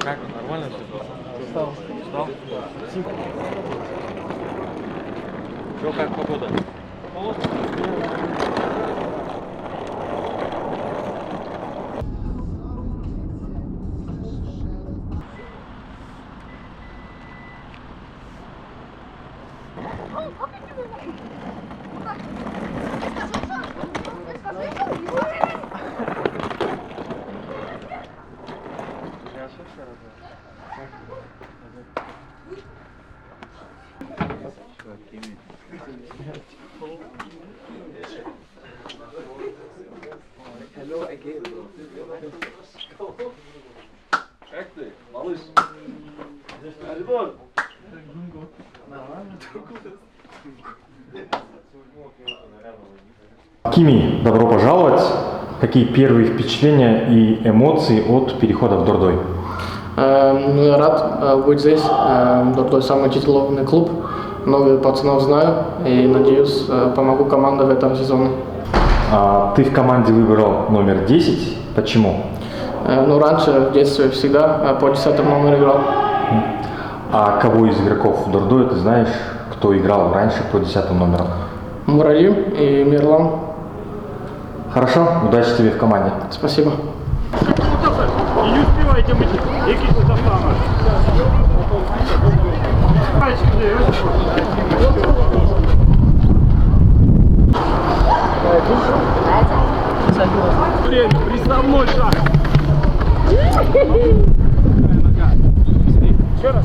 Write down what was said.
Как? Нормально все? Встал. Встал? Что, как погода? Как ты, малыш? Альбон! Кими, добро пожаловать. Какие первые впечатления и эмоции от перехода в Дордой? Ну, я рад быть здесь. Дордой самый титулованный клуб. Много пацанов знаю и, надеюсь, помогу команде в этом сезоне. Ты в команде выбрал номер 10. Почему? Ну, раньше, в детстве, всегда по 10 номеру играл. А кого из игроков Дордой ты знаешь, кто играл раньше по 10 номеру? Муралим и Мирлан. Хорошо, удачи тебе в команде. Спасибо. И не успевайте мыть, якісь це саме. Время, приставной шаг. Еще раз.